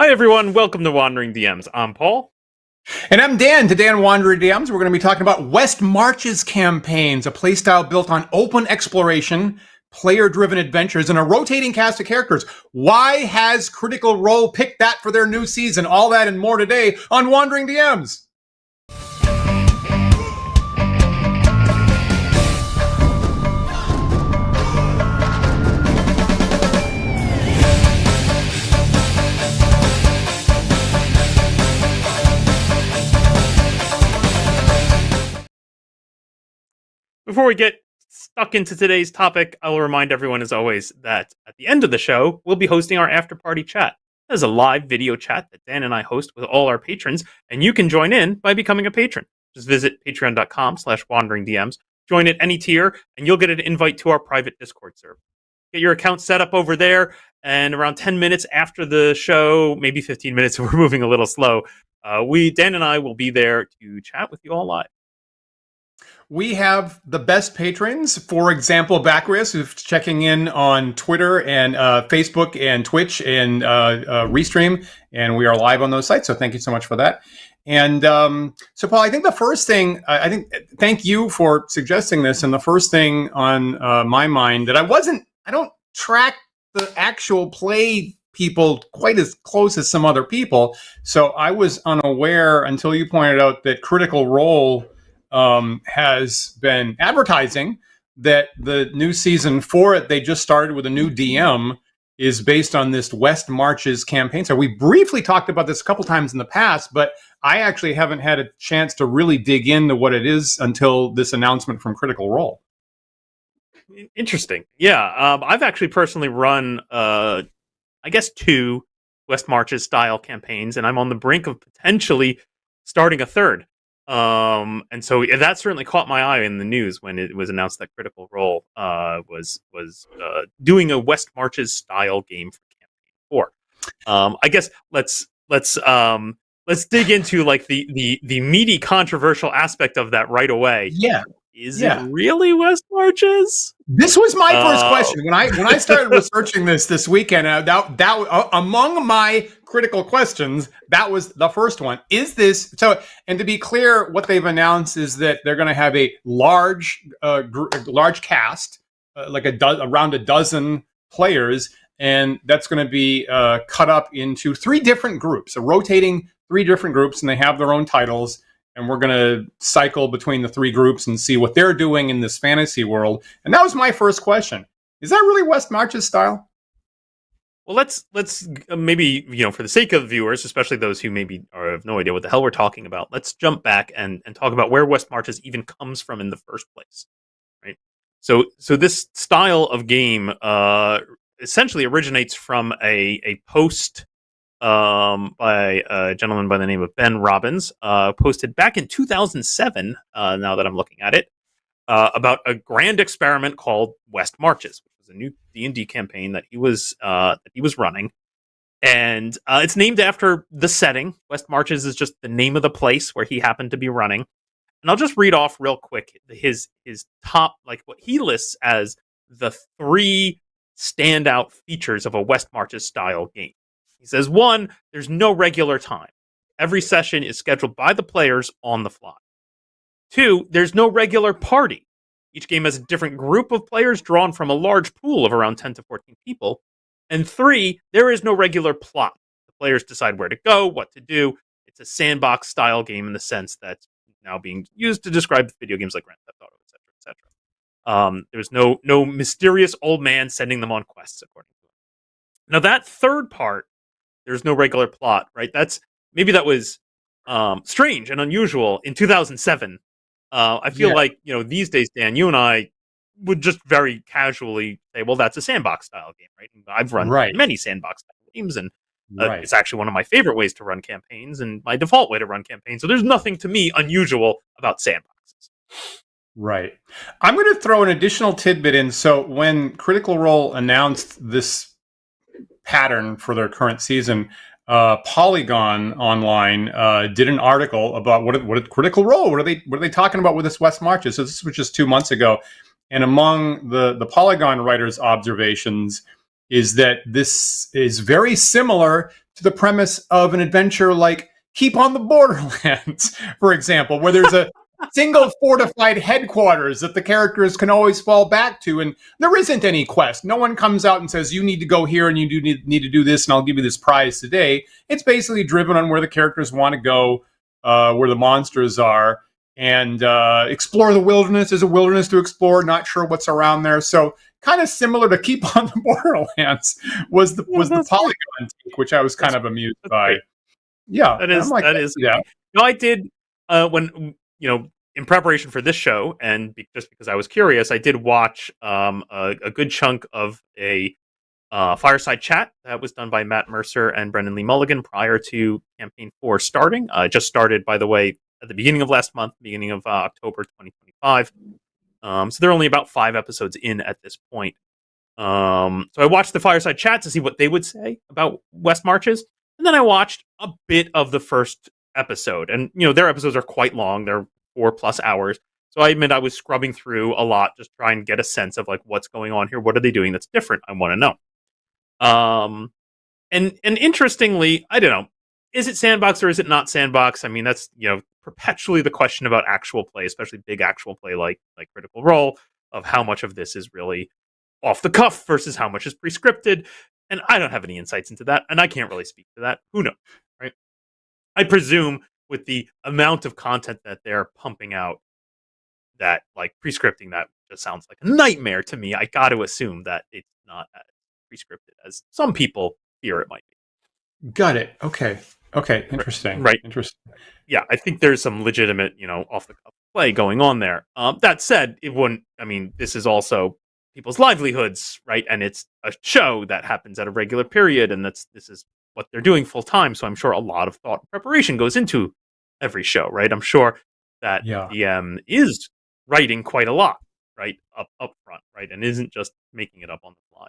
Hi everyone, welcome to Wandering DMs. I'm Paul. And I'm Dan. Today on Wandering DMs, we're going to be talking about West Marches campaigns, a playstyle built on open exploration, player-driven adventures, and a rotating cast of characters. Why has Critical Role picked that for their new season? All that and more today on Wandering DMs. Before we get stuck into today's topic, I will remind everyone, as always, that at the end of the show, we'll be hosting our after-party chat. That is a live video chat that Dan and I host with all our patrons, and you can join in by becoming a patron. Just visit patreon.com/wanderingdms, join at any tier, and you'll get an invite to our private Discord server. Get your account set up over there, and around 10 minutes after the show, maybe 15 minutes, so we're moving a little slow, Dan and I will be there to chat with you all live. We have the best patrons. For example, Bacchus, who's checking in on Twitter and Facebook and Twitch and Restream, and we are live on those sites. So thank you so much for that. And so, Paul, I think the first thing, thank you for suggesting this. And the first thing on my mind that I don't track the actual play people quite as close as some other people. So I was unaware until you pointed out that Critical Role has been advertising that the new season for it, they just started with a new DM, is based on this West Marches campaign. So we briefly talked about this a couple times in the past, but I actually haven't had a chance to really dig into what it is until this announcement from Critical Role. Interesting. Yeah, I've actually personally run, I guess, 2 West Marches style campaigns, and I'm on the brink of potentially starting a third. And so that certainly caught my eye in the news when it was announced that Critical Role was doing a West Marches style game for Campaign 4. I guess let's dig into like the meaty controversial aspect of that right away. Yeah. Is it really West Marches? This was my first question when I started researching this weekend. That among my critical questions, that was the first one. Is this so? And to be clear, what they've announced is that they're going to have a large cast, around a dozen players, and that's going to be cut up into 3 different groups, a rotating 3 different groups, and they have their own titles. And we're going to cycle between the 3 groups and see what they're doing in this fantasy world. And that was my first question. Is that really West Marches style? Well, let's maybe, for the sake of viewers, especially those who maybe have no idea what the hell we're talking about, let's jump back and talk about where West Marches even comes from in the first place, right? So this style of game essentially originates from a post by a gentleman by the name of Ben Robbins, posted back in 2007, now that I'm looking at it, about a grand experiment called West Marches, which was a new D&D campaign that he was running. And it's named after the setting. West Marches is just the name of the place where he happened to be running. And I'll just read off real quick his top, like what he lists as the 3 standout features of a West Marches style game. He says, 1, there's no regular time. Every session is scheduled by the players on the fly. 2, there's no regular party. Each game has a different group of players drawn from a large pool of around 10 to 14 people. And 3, there is no regular plot. The players decide where to go, what to do. It's a sandbox style game in the sense that's now being used to describe video games like Grand Theft Auto, etc., etc. There's no mysterious old man sending them on quests, according to him. Now that third part, there's no regular plot, right? That was strange and unusual in 2007. I feel like, these days, Dan, you and I would just very casually say, well, that's a sandbox style game, right? And I've run many sandbox style games, and it's actually one of my favorite ways to run campaigns and my default way to run campaigns. So there's nothing to me unusual about sandboxes. Right. I'm going to throw an additional tidbit in. So when Critical Role announced this pattern for their current season, Polygon Online did an article about what Critical Role, what are they talking about with this West Marches? So this was just 2 months ago, and among the Polygon writers' observations is that this is very similar to the premise of an adventure like Keep on the Borderlands, for example, where there's a single fortified headquarters that the characters can always fall back to, and there isn't any quest. No one comes out and says, you need to go here and you do need to do this, and I'll give you this prize today. It's basically driven on where the characters want to go, where the monsters are, and explore the wilderness. There's a wilderness to explore, not sure what's around there. So kind of similar to Keep on the Borderlands was the Polygon take, which I was kind of amused by. Great. Yeah, that is. Yeah. No, I did when in preparation for this show, and just because I was curious, I did watch a good chunk of a fireside chat that was done by Matt Mercer and Brendan Lee Mulligan prior to Campaign 4 starting. Just started, by the way, at the beginning of last month, beginning of October 2025. So they're only about 5 episodes in at this point. So I watched the fireside chat to see what they would say about West Marches, and then I watched a bit of the first episode. And their episodes are quite long; they're 4+ hours. So I admit I was scrubbing through a lot, just trying to get a sense of like what's going on here. What are they doing that's different? I want to know. And interestingly, I don't know. Is it sandbox or is it not sandbox? I mean, that's perpetually the question about actual play, especially big actual play like Critical Role, of how much of this is really off the cuff versus how much is pre-scripted. And I don't have any insights into that, and I can't really speak to that. Who knows, right? I presume with the amount of content that they're pumping out, that like pre-scripting that just sounds like a nightmare to me. I got to assume that it's not as pre-scripted as some people fear it might be. Got it. Okay. Interesting. Right. Interesting. Yeah, I think there's some legitimate, off the cuff play going on there. That said, it wouldn't. I mean, this is also people's livelihoods, right? And it's a show that happens at a regular period, and this is what they're doing full time. So I'm sure a lot of thought and preparation goes into every show, right? I'm sure that DM is writing quite a lot, right, up front, right, and isn't just making it up on the fly.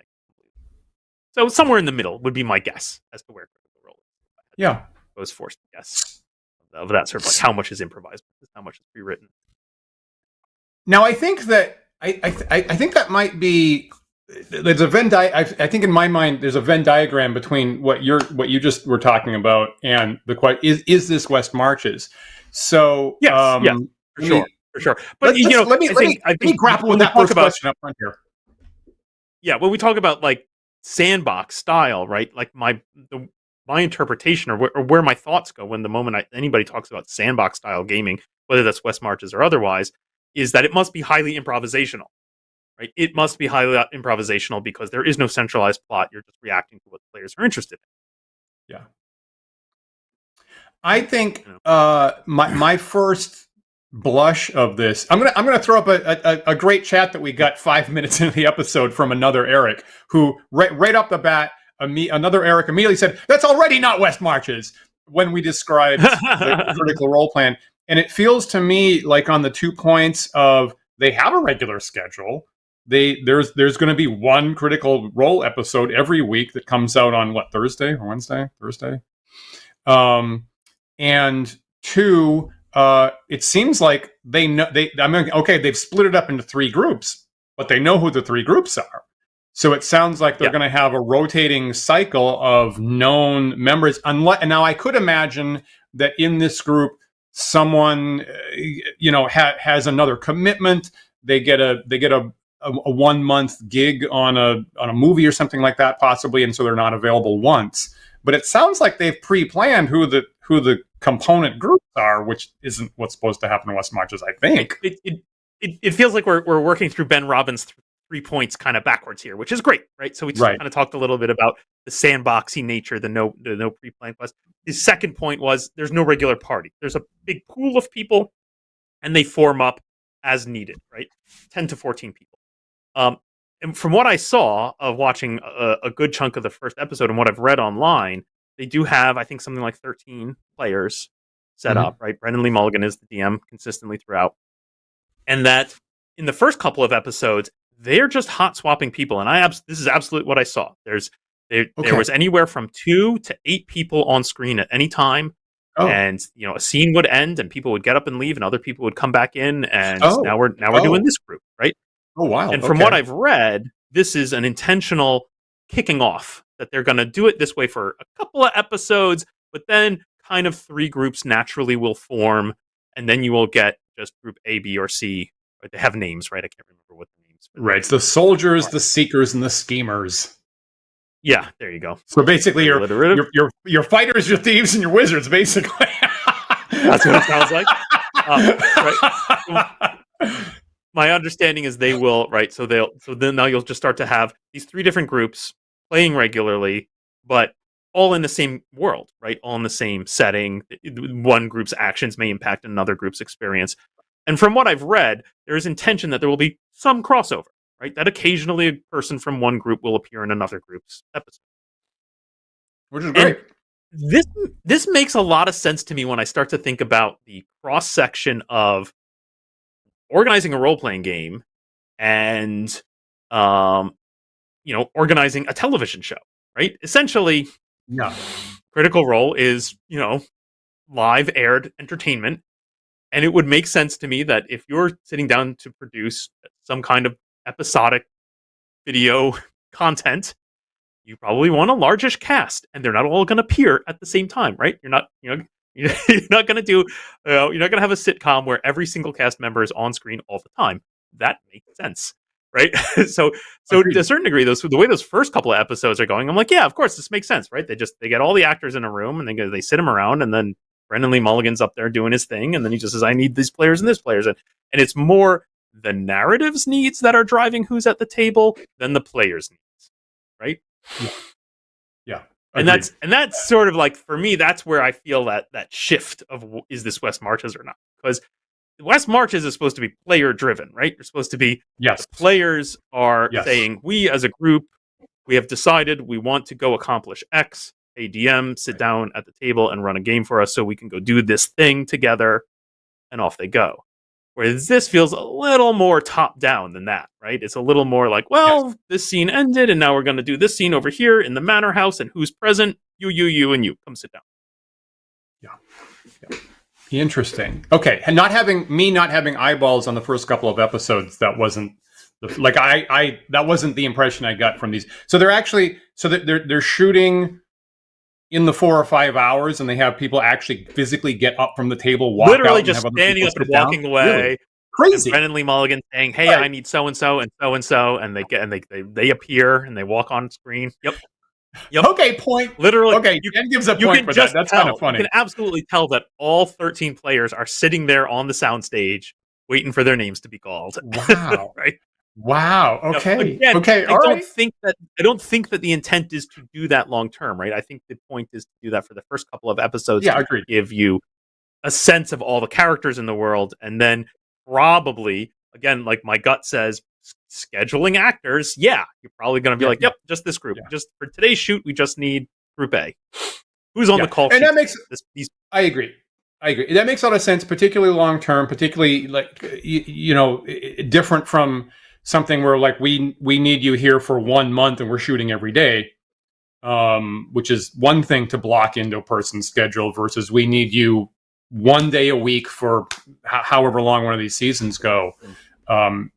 So somewhere in the middle would be my guess as to where Critical Role is. Yeah, I was forced to guess of that sort of like how much is improvised, how much is pre-written. Now I think that I think that might be. There's a Venn I think in my mind there's a Venn diagram between what you just were talking about and the question is this West Marches. So yes, for sure. But let me grapple with that first question up front here. Yeah, when we talk about like sandbox style, right? Like my interpretation or where my thoughts go when the moment anybody talks about sandbox style gaming, whether that's West Marches or otherwise, is that it must be highly improvisational. Right? It must be highly improvisational because there is no centralized plot. You're just reacting to what the players are interested in. Yeah. I think my first blush of this, I'm gonna throw up a great chat that we got 5 minutes into the episode from another Eric who right off the bat, another Eric immediately said, "That's already not West Marches," when we described the Critical Role plan. And it feels to me like on the 2 points of they have a regular schedule. There's going to be one Critical Role episode every week that comes out on Thursday or Wednesday? Thursday. And 2, it seems like they know they've split it up into 3 groups, but they know who the 3 groups are. So it sounds like they're going to have a rotating cycle of known members. Now I could imagine that in this group, someone has another commitment. They get a 1 month gig on a movie or something like that, possibly, and so they're not available once. But it sounds like they've pre-planned who the component groups are, which isn't what's supposed to happen in West Marches, I think. It feels like we're working through Ben Robbins' 3 points kind of backwards here, which is great, right? So we just kind of talked a little bit about the sandboxy nature, the no pre-planned quest. His second point was there's no regular party. There's a big pool of people, and they form up as needed, right? 10 to 14 people. And from what I saw of watching a good chunk of the first episode and what I've read online, they do have, I think, something like 13 players set up, right? Brendan Lee Mulligan is the DM consistently throughout. And that in the first couple of episodes, they're just hot swapping people. And this is absolutely what I saw. There was anywhere from 2 to 8 people on screen at any time. Oh. And a scene would end and people would get up and leave and other people would come back in. And now we're doing this group, right? Oh, wow. And from what I've read, this is an intentional kicking off that they're going to do it this way for a couple of episodes, but then kind of 3 groups naturally will form, and then you will get just group A, B, or C. Or they have names, right? I can't remember what the names. Right. It's the soldiers, the seekers, and the schemers. Yeah, there you go. So basically, your fighters, your thieves, and your wizards. Basically, that's what it sounds like. Right. My understanding is they will, right? So then now you'll just start to have these 3 different groups playing regularly, but all in the same world, right? All in the same setting. One group's actions may impact another group's experience. And from what I've read, there is intention that there will be some crossover, right? That occasionally a person from one group will appear in another group's episode. Which is great. And this makes a lot of sense to me when I start to think about the cross-section of organizing a role-playing game and organizing a television show, right? Essentially, Critical Role is, live aired entertainment. And it would make sense to me that if you're sitting down to produce some kind of episodic video content, you probably want a largish cast, and they're not all going to appear at the same time, right? You're not going to do, you're not going to have a sitcom where every single cast member is on screen all the time. That makes sense, right? so Agreed. To a certain degree, the way those first couple of episodes are going, I'm like, yeah, of course, this makes sense, right? They get all the actors in a room, and they sit them around, and then Brendan Lee Mulligan's up there doing his thing, and then he just says, I need these players and this players. And it's more the narrative's needs that are driving who's at the table than the players' needs, right? Yeah. And that's sort of like, for me, that's where I feel that shift of, is this West Marches or not? Because West Marches is supposed to be player-driven, right? You're supposed to be, the players are saying, we as a group, we have decided we want to go accomplish X. ADM sit down at the table and run a game for us so we can go do this thing together, and off they go. Whereas this feels a little more top down than that, right? It's a little more like, this scene ended, and now we're going to do this scene over here in the manor house, and who's present? You, and you. Come sit down. Yeah. Interesting. Okay, and not having eyeballs on the first couple of episodes, that wasn't that wasn't the impression I got from these. So they're shooting in the 4 or 5 hours, and they have people actually physically get up from the table, walk literally out, just and have standing up and walking away. Really? Crazy. Brendan Lee Mulligan saying, "Hey, I need so and so and so and so," and they appear and they walk on screen. Yep. Okay. Point. Literally. Okay. Ben gives a point for that. That's kind of funny. You can absolutely tell that all 13 players are sitting there on the soundstage waiting for their names to be called. Wow. Right. Wow. Okay. Again, okay. I don't think that the intent is to do that long term, right? I think the point is to do that for the first couple of episodes to agreed. give you a sense of all the characters in the world, and then probably, again, like my gut says, scheduling actors. Yeah, you're probably going to be yep, just this group. Just for today's shoot, we just need Group A. Who's on the call? And that makes. I agree. That makes a lot of sense, particularly long term, particularly different from something where we need you here for 1 month and we're shooting every day, which is one thing to block into a person's schedule versus we need you 1 day a week for however long one of these seasons go.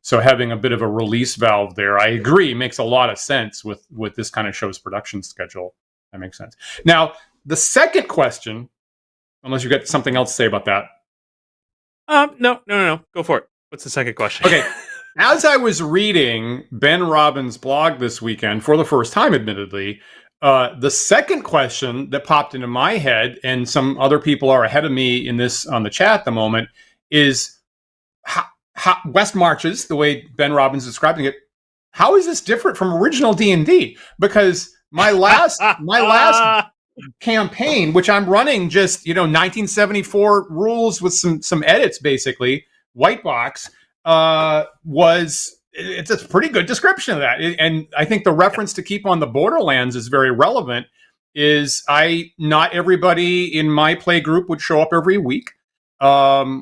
So having a bit of a release valve there, I agree, makes a lot of sense with this kind of show's production schedule. That makes sense. Now, the second question, unless you've got something else to say about that. No. Go for it. What's the second question? Okay. As I was reading Ben Robbins' blog this weekend, for the first time, admittedly, the second question that popped into my head, and some other people are ahead of me in this on the chat at the moment, is how West Marches, the way Ben Robbins is describing it, how is this different from original D&D? Because my last campaign, which I'm running just 1974 rules with some edits, basically white box, it's a pretty good description of that. And I think the reference to keep on the Borderlands is very relevant. Not everybody in my play group would show up every week.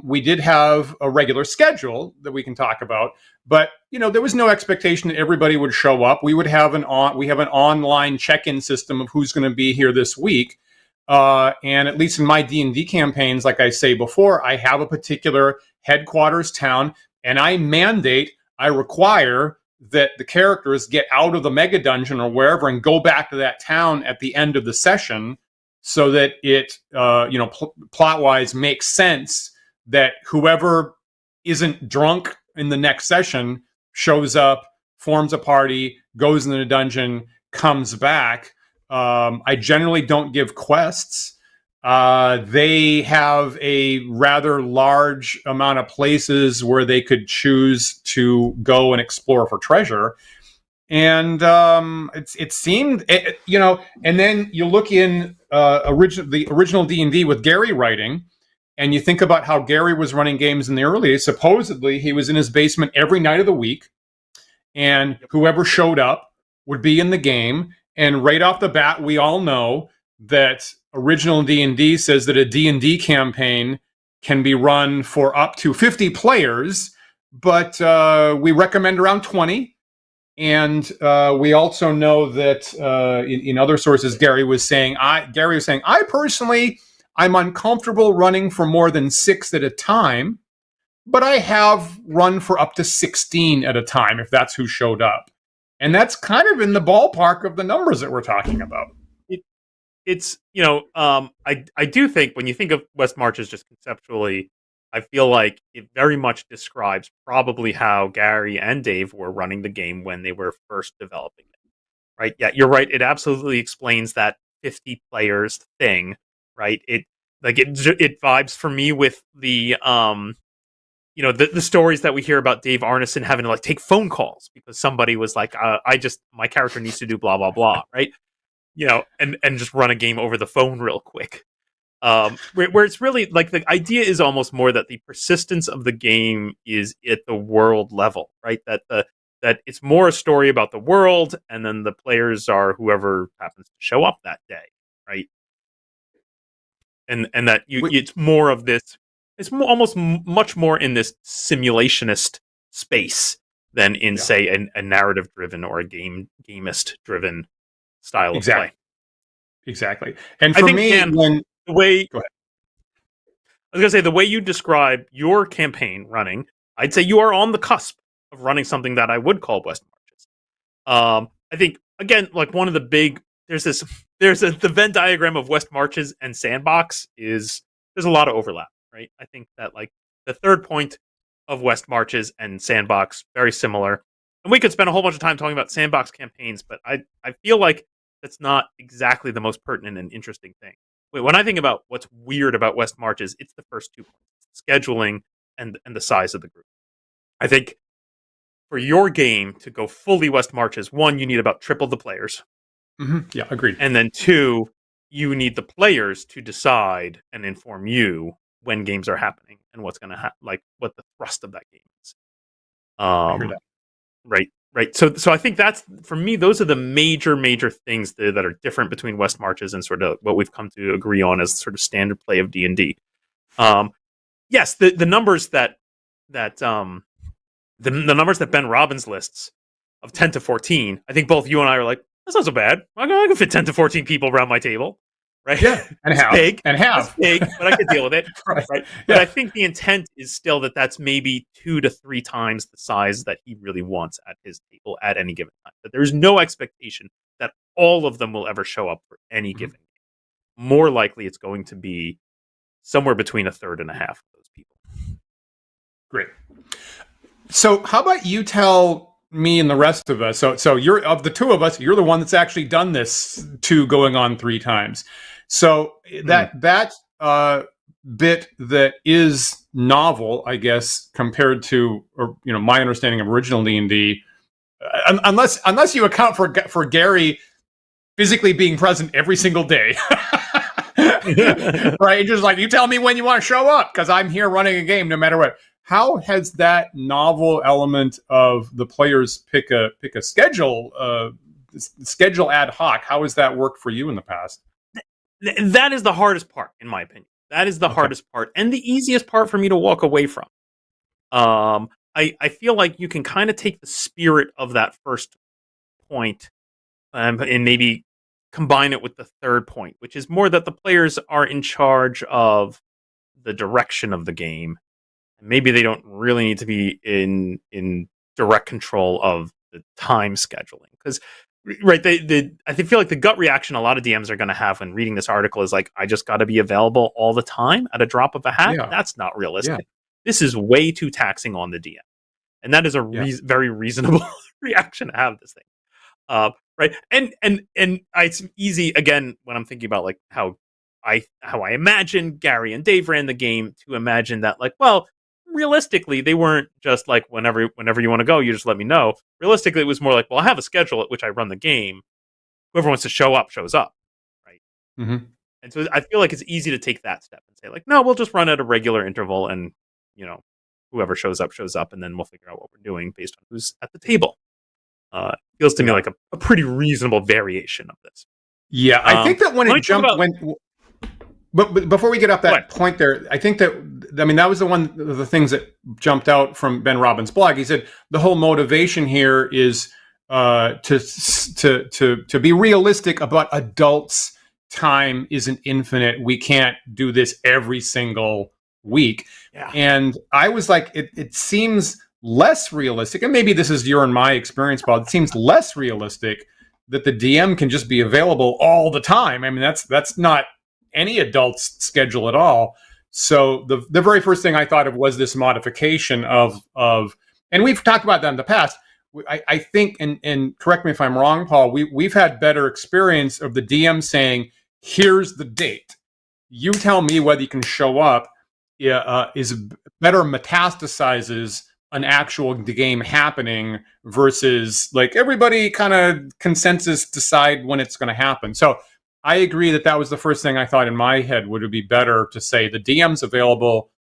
We did have a regular schedule that we can talk about, but there was no expectation that everybody would show up. We have an online check-in system of who's going to be here this week. And at least in my D&D campaigns, like I say before, I have a particular headquarters town, and I require that the characters get out of the mega dungeon or wherever and go back to that town at the end of the session, so that it plot wise makes sense that whoever isn't drunk in the next session shows up, forms a party, goes in the dungeon, comes back. I generally don't give quests. They have a rather large amount of places where they could choose to go and explore for treasure. And it seemed, and then you look in the original D&D with Gary writing, and you think about how Gary was running games in the early days. Supposedly, he was in his basement every night of the week, and whoever showed up would be in the game. And right off the bat, we all know that original D&D says that a D&D campaign can be run for up to 50 players, but we recommend around 20. And we also know that in other sources, Gary was saying, I personally, I'm uncomfortable running for more than 6 at a time, but I have run for up to 16 at a time if that's who showed up. And that's kind of in the ballpark of the numbers that we're talking about. It's I do think when you think of West Marches just conceptually, I feel like it very much describes probably how Gary and Dave were running the game when they were first developing it. Right? Yeah, you're right. It absolutely explains that 50 players thing. Right? It vibes for me with the the stories that we hear about Dave Arneson having to like take phone calls because somebody was like, my character needs to do blah blah blah. Right? And just run a game over the phone real quick. Where it's really like the idea is almost more that the persistence of the game is at the world level, right? That it's more a story about the world, and then the players are whoever happens to show up that day, right? And that it's more of this. It's almost much more in this simulationist space than in say a narrative driven or a gamist driven style of play. Exactly. And for me, the way go ahead. I was gonna say the way you describe your campaign running, I'd say you are on the cusp of running something that I would call West Marches. I think again, like one of the big the Venn diagram of West Marches and Sandbox there's a lot of overlap, right? I think that like the third point of West Marches and Sandbox very similar, and we could spend a whole bunch of time talking about Sandbox campaigns, but I feel like that's not exactly the most pertinent and interesting thing. When I think about what's weird about West Marches, it's the first 2 points: scheduling and the size of the group. I think for your game to go fully West Marches, 1, you need about triple the players. Mm-hmm. Yeah, agreed. And then 2, you need the players to decide and inform you when games are happening and what's going to happen, like what the thrust of that game is. I hear that. Right. So I think that's, for me, those are the major things that are different between West Marches and sort of what we've come to agree on as sort of standard play of D&D. Yes, the numbers that the numbers that Ben Robbins lists of 10 to 14, I think both you and I are like, that's not so bad. I can fit 10 to 14 people around my table. Right? Yeah, and it's half. Big. And half. It's big, but I could deal with it. Right. Yeah. But I think the intent is still that's maybe 2 to 3 times the size that he really wants at his table at any given time. That there's no expectation that all of them will ever show up for any given game. More likely, it's going to be somewhere between a third and a half of those people. Great. So how about you tell me and the rest of us? So you're, of the two of us, you're the one that's actually done this 2 going on 3 times. So that bit that is novel, I guess, compared to, or my understanding of original D&D, unless you account for Gary physically being present every single day. Right? Just like, you tell me when you want to show up because I'm here running a game no matter what. How has that novel element of the players pick a schedule ad hoc? How has that worked for you in the past? That is the hardest part, in my opinion. That is the hardest part and the easiest part for me to walk away from. I feel like you can kind of take the spirit of that first point and maybe combine it with the third point, which is more that the players are in charge of the direction of the game. Maybe they don't really need to be in direct control of the time scheduling. Because right, I feel like the gut reaction a lot of DMs are going to have when reading this article is like, I just got to be available all the time at a drop of a hat. Yeah. That's not Yeah. realistic. This is way too taxing on the DM, and that is a Yeah. very reasonable reaction to have this thing. Right, and it's easy again when I'm thinking about like how I imagine Gary and Dave ran the game, to imagine that like, well, realistically they weren't just like whenever you want to go, you just let me know. Realistically, it was more like, well, I have a schedule at which I run the game. Whoever wants to show up shows up, right? Mm-hmm. And so I feel like it's easy to take that step and say like, no, we'll just run at a regular interval, and whoever shows up, and then we'll figure out what we're doing based on who's at the table. Feels to me like a pretty reasonable variation of this. Yeah, I think that when it jumped, but before we get off that point there, I think that, I mean, that was one of the things that jumped out from Ben Robbins' blog. He said the whole motivation here is to be realistic about adults. Time isn't infinite. We can't do this every single week. Yeah. And I was like, it seems less realistic, and maybe this is your and my experience, Paul. It seems less realistic that the DM can just be available all the time. I mean, that's not any adult's schedule at all. So the very first thing I thought of was this modification of, and we've talked about that in the past. I think, and correct me if I'm wrong, Paul, we've had better experience of the DM saying, here's the date. You tell me whether you can show up, is better metastasizes an actual game happening versus like everybody kind of consensus decide when it's going to happen. So I agree that was the first thing I thought in my head. Would it be better to say the DM's available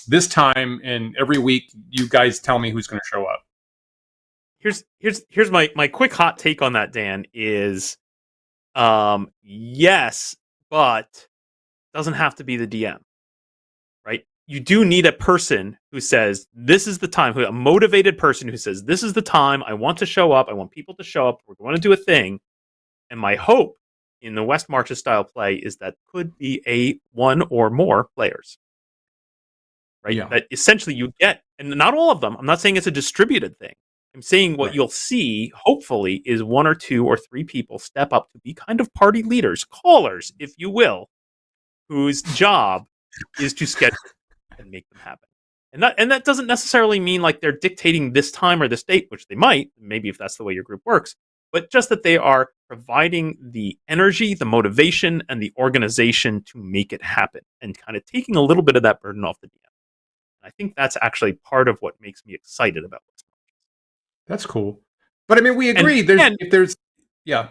this time, and every week you guys tell me who's going to show up? Here's my quick hot take on that, Dan, is yes, but doesn't have to be the DM. Right? You do need a person who says, this is the time, a motivated person who says, this is the time, I want to show up, I want people to show up, we're going to do a thing. And my hope in the West Marches style play is that could be one or more players. Right? Yeah. That essentially you get, and not all of them, I'm not saying it's a distributed thing. I'm saying what you'll see, hopefully, is 1 or 2 or 3 people step up to be kind of party leaders, callers, if you will, whose job is to schedule and make them happen. And that doesn't necessarily mean like they're dictating this time or this date, which they might, maybe if that's the way your group works, but just that they are providing the energy, the motivation, and the organization to make it happen, and kind of taking a little bit of that burden off the DM. And I think that's actually part of what makes me excited about this. That's cool. But I mean, we agree. If there's one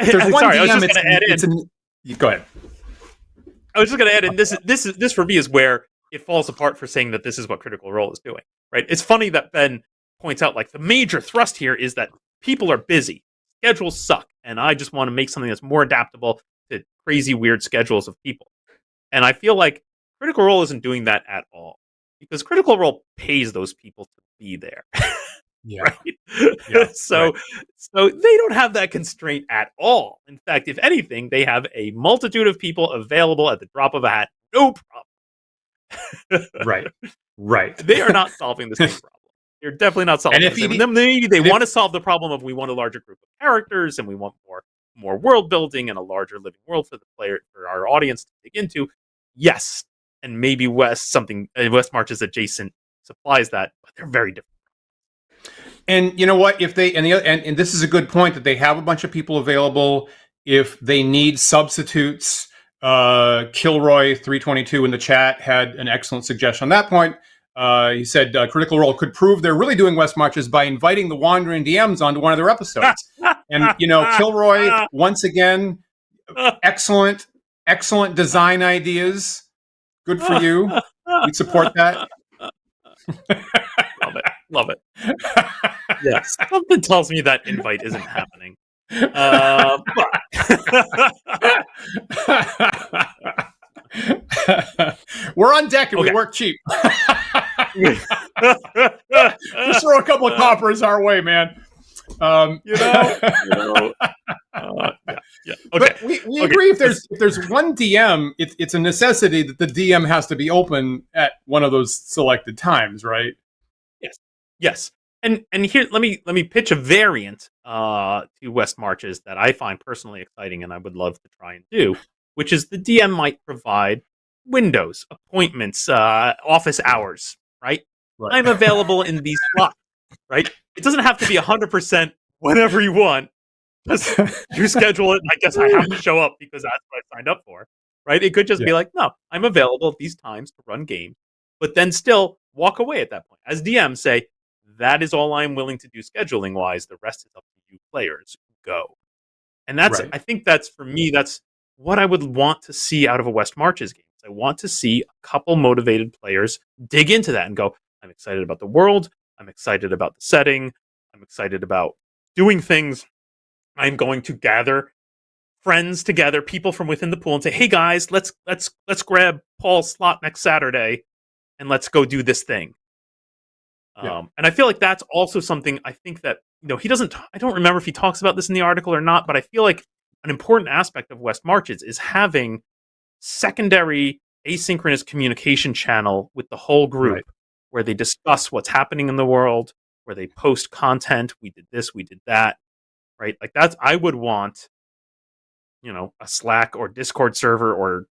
sorry, DM, I was just going to add in. Go ahead. I was just going to add in, this for me is where it falls apart for saying that this is what Critical Role is doing, right? It's funny that Ben points out like the major thrust here is that people are busy, schedules suck, and I just want to make something that's more adaptable to crazy, weird schedules of people. And I feel like Critical Role isn't doing that at all, because Critical Role pays those people to be there. Yeah. Right? Yeah, so they don't have that constraint at all. In fact, if anything, they have a multitude of people available at the drop of a hat. No problem. Right. They are not solving the same problem. They're definitely not solving the same. Maybe they want to solve the problem of we want a larger group of characters and we want more world building and a larger living world for the player, for our audience to dig into. Yes, and maybe West Marches adjacent supplies that, but they're very different. And you know what? If they and this is a good point that they have a bunch of people available. If they need substitutes, Kilroy 322 in the chat had an excellent suggestion on that point. He said Critical Role could prove they're really doing West Marches by inviting the wandering DMs onto one of their episodes. And Kilroy, once again, excellent design ideas. Good for you. We'd support that. Love it. Yes. Something tells me that invite isn't happening. But we're on deck and we work cheap. Just throw a couple of coppers our way, man. Yeah. Okay. But we agree if there's one DM, it's a necessity that the DM has to be open at one of those selected times, right? Yes. And here, let me pitch a variant to West Marches that I find personally exciting, and I would love to try and do, which is the DM might provide windows, appointments, office hours. Right, Right. I'm available in these slots. Right, it doesn't have to be 100% whenever you want. Just you schedule it. I guess I have to show up because that's what I signed up for. Right, it could just Yeah. be like, no, I'm available at these times to run games, but then still walk away at that point. As DM, say that is all I'm willing to do scheduling wise. The rest is up to you players. Go. And that's, Right. I think that's for me, that's what I would want to see out of a West Marches game. I want to see a couple motivated players dig into that and go, I'm excited about the world. I'm excited about the setting. I'm excited about doing things. I'm going to gather friends together, people from within the pool, and say, "Hey guys, let's grab Paul's slot next Saturday and let's go do this thing." Yeah. And I feel like that's also something I think that he doesn't. I don't remember if he talks about this in the article or not, but I feel like an important aspect of West Marches is having secondary asynchronous communication channel with the whole group, Right. where they discuss what's happening in the world, where they post content. We did this, we did that, right? Like that's I would want a Slack or Discord server or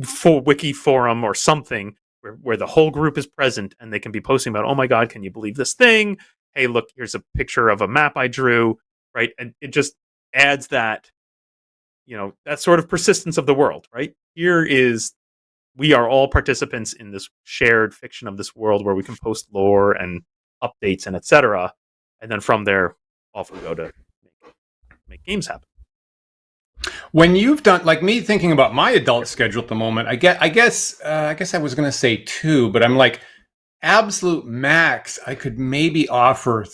full wiki forum or something where the whole group is present and they can be posting about, oh my God, can you believe this thing? Hey, look, here's a picture of a map I drew, right? And it just adds that, that sort of persistence of the world, right? We are all participants in this shared fiction of this world where we can post lore and updates and etc. And then from there, off we go to make games happen. When you've done like me thinking about my adult schedule at the moment, I guess I was going to say two, but I'm like absolute max. I could maybe offer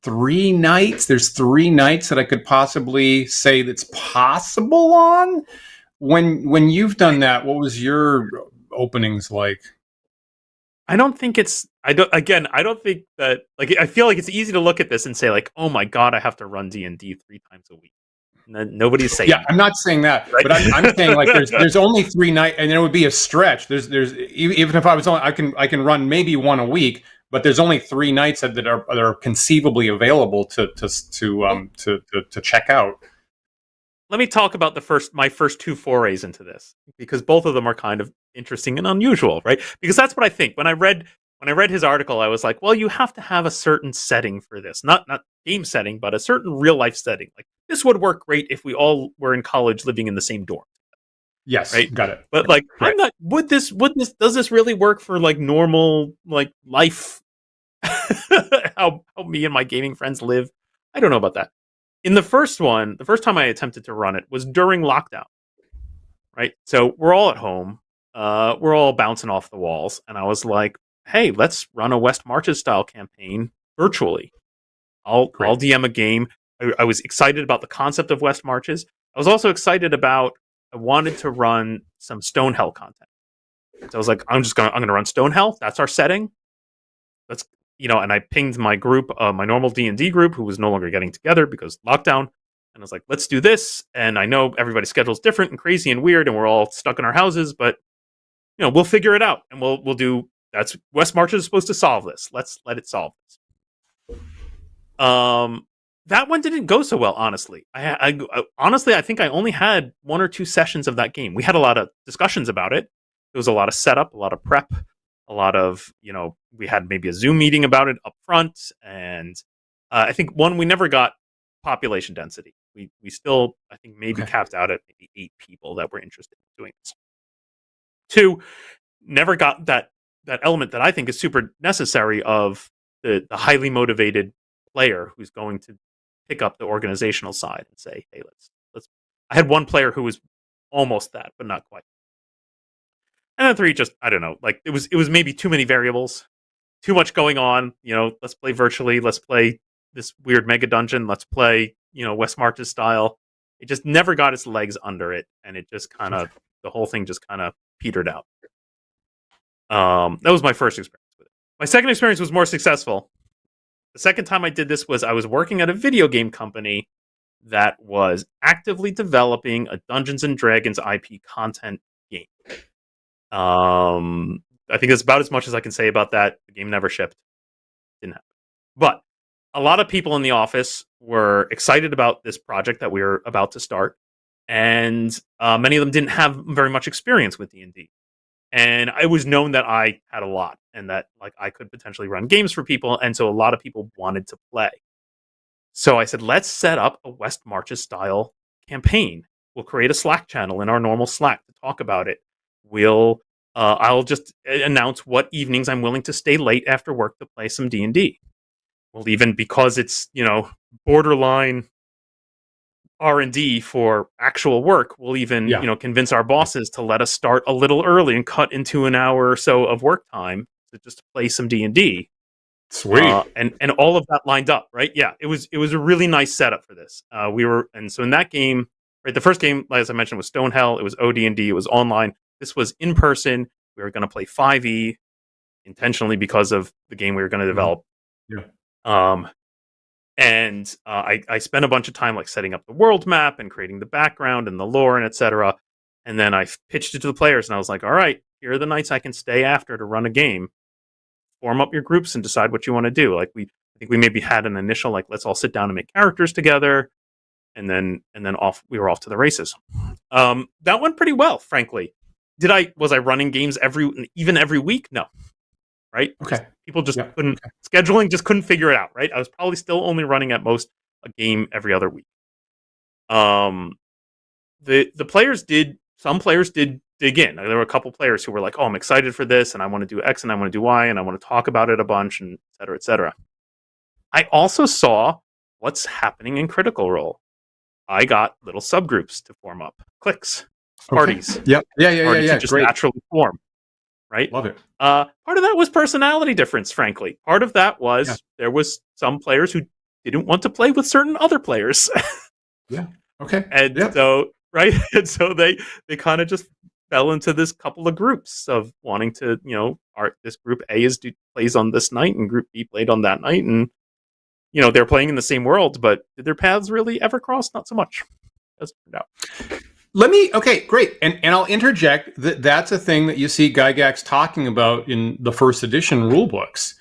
3 nights. There's 3 nights that I could possibly say that's possible on. When you've done that, what was your openings like? I don't think it's. I don't think that. Like, I feel like it's easy to look at this and say, like, "Oh my God, I have to run D&D 3 times a week." And then nobody's saying Yeah, that, I'm not saying that, right? but I'm saying like there's only 3 nights, and it would be a stretch. There's even if I was only I can run maybe one a week, but there's only 3 nights that are conceivably available to check out. Let me talk about my first two forays into this because both of them are kind of interesting and unusual, right? Because that's what I think. When I read his article, I was like, well, you have to have a certain setting for this, not game setting, but a certain real life setting. Like this would work great if we all were in college living in the same dorm, Yes, right? got it. But like, Right. I'm not. Does this really work for like normal like life? how me and my gaming friends live? I don't know about that. In the first one, the first time I attempted to run it was during lockdown, right? So we're all at home, we're all bouncing off the walls, and I was like, "Hey, let's run a West Marches style campaign virtually. I'll Great. DM a game." I was excited about the concept of West Marches. I was also excited about. I wanted to run some Stonehell content. So I was like, I'm gonna run Stonehell. That's our setting. Let's and I pinged my group, my normal D&D group, who was no longer getting together because lockdown. And I was like, let's do this. And I know everybody's schedule's different and crazy and weird, and we're all stuck in our houses, but we'll figure it out, and we'll do. That's West March is supposed to solve this. Let's let it solve this. That one didn't go so well, honestly. Honestly, I think I only had 1 or 2 sessions of that game. We had a lot of discussions about it. There was a lot of setup, a lot of prep, a lot of we had maybe a Zoom meeting about it up front, and I think we never got population density. We still I think maybe Okay. capped out at maybe 8 people that were interested in doing this. Two, never got that element that I think is super necessary of the highly motivated player who's going to pick up the organizational side and say, hey, let's. I had one player who was almost that, but not quite. And then three, just I don't know, like it was maybe too many variables, too much going on. Let's play virtually. Let's play this weird mega dungeon. Let's play West Marches style. It just never got its legs under it, and it just kind of the whole thing just kind of petered out. That was my first experience with it. My second experience was more successful. The second time I did this was I was working at a video game company that was actively developing a Dungeons and Dragons IP content game. I think that's about as much as I can say about that. The game never shipped. Didn't happen. But a lot of people in the office were excited about this project that we were about to start, and many of them didn't have very much experience with D&D. And it was known that I had a lot, and that like I could potentially run games for people, and so a lot of people wanted to play. So I said, let's set up a West Marches style campaign. We'll create a Slack channel in our normal Slack to talk about it. I'll just announce what evenings I'm willing to stay late after work to play some D&D. Well, even because it's, borderline R&D for actual work, we'll even, Yeah. convince our bosses to let us start a little early and cut into an hour or so of work time to just play some D&D. Sweet. And all of that lined up, right? Yeah, it was a really nice setup for this. And so in that game, right, the first game, as I mentioned, was Stonehell. It was OD&D. It was online. This was in person. We were going to play 5e intentionally because of the game we were going to develop. Yeah. I spent a bunch of time like setting up the world map and creating the background and the lore and etc. And then I pitched it to the players, and I was like, "All right, here are the nights I can stay after to run a game. Form up your groups and decide what you want to do." I think we maybe had an initial like, let's all sit down and make characters together, and then we were off to the races. That went pretty well, frankly. Was I running games every week? No, right? Okay. People just couldn't scheduling just couldn't figure it out, right? I was probably still only running at most a game every other week. The players did. Some players did dig in. There were a couple players who were like, "Oh, I'm excited for this, and I want to do X, and I want to do Y, and I want to talk about it a bunch, and et cetera, et cetera." I also saw what's happening in Critical Role. I got little subgroups to form up, cliques, parties. Okay. Yep. Yeah. Parties just Great. naturally form, right? Love it. Part of that was personality difference, frankly. Part of that was there was some players who didn't want to play with certain other players. Yeah. Okay. And so, right? And so they kind of just fell into this couple of groups of wanting to, this group A plays on this night and group B played on that night. And, they're playing in the same world, but did their paths really ever cross? Not so much. As it turned out. Okay, great. And I'll interject that's a thing that you see Gygax talking about in the first edition rule books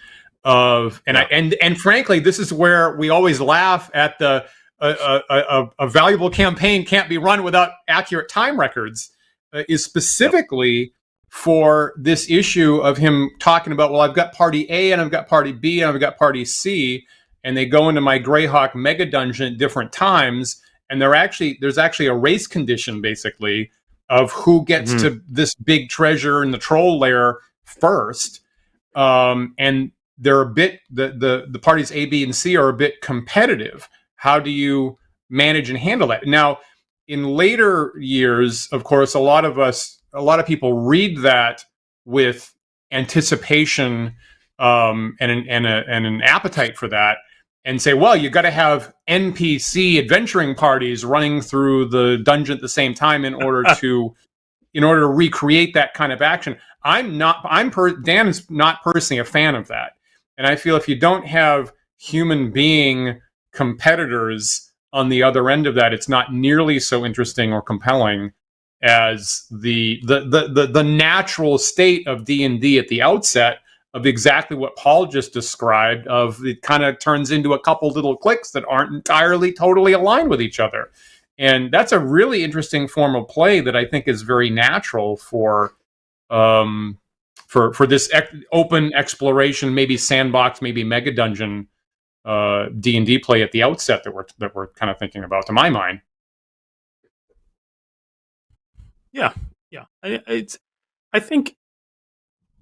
and frankly, this is where we always laugh at the a valuable campaign can't be run without accurate time records is specifically for this issue of him talking about, well, I've got party A and I've got party B and I've got party C, and they go into my Greyhawk mega dungeon at different times. And there's actually a race condition, basically, of who gets to this big treasure in the troll lair first. And they're a bit the parties A, B, and C are a bit competitive. How do you manage and handle that? Now, in later years, of course, a lot of people read that with anticipation and an appetite for that. And say, well, you got to have NPC adventuring parties running through the dungeon at the same time in order to recreate that kind of action. Dan is not personally a fan of that, and I feel if you don't have human being competitors on the other end of that, it's not nearly so interesting or compelling as the natural state of D&D at the outset. Of exactly what Paul just described, of it kind of turns into a couple little cliques that aren't entirely totally aligned with each other. And that's a really interesting form of play that I think is very natural for this open exploration, maybe sandbox, maybe mega dungeon D&D play at the outset that we're kind of thinking about, to my mind. Yeah. I think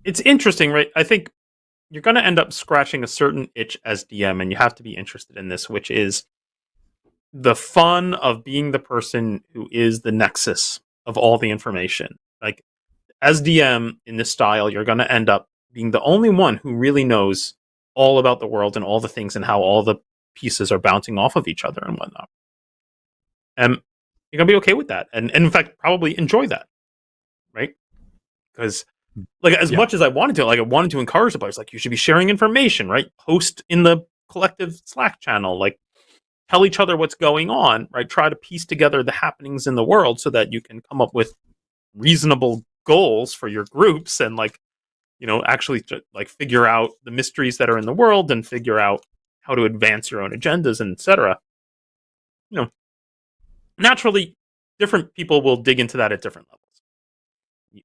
it's interesting, right? I think you're going to end up scratching a certain itch as DM, and you have to be interested in this, which is the fun of being the person who is the nexus of all the information. Like, as DM in this style, you're going to end up being the only one who really knows all about the world and all the things and how all the pieces are bouncing off of each other and whatnot. And you're going to be okay with that. And in fact, probably enjoy that, right? Because as much as I wanted to, I wanted to encourage the players, you should be sharing information, right? Post in the collective Slack channel, tell each other what's going on, right? Try to piece together the happenings in the world so that you can come up with reasonable goals for your groups and actually figure out the mysteries that are in the world and figure out how to advance your own agendas, and etc. You know, naturally, different people will dig into that at different levels.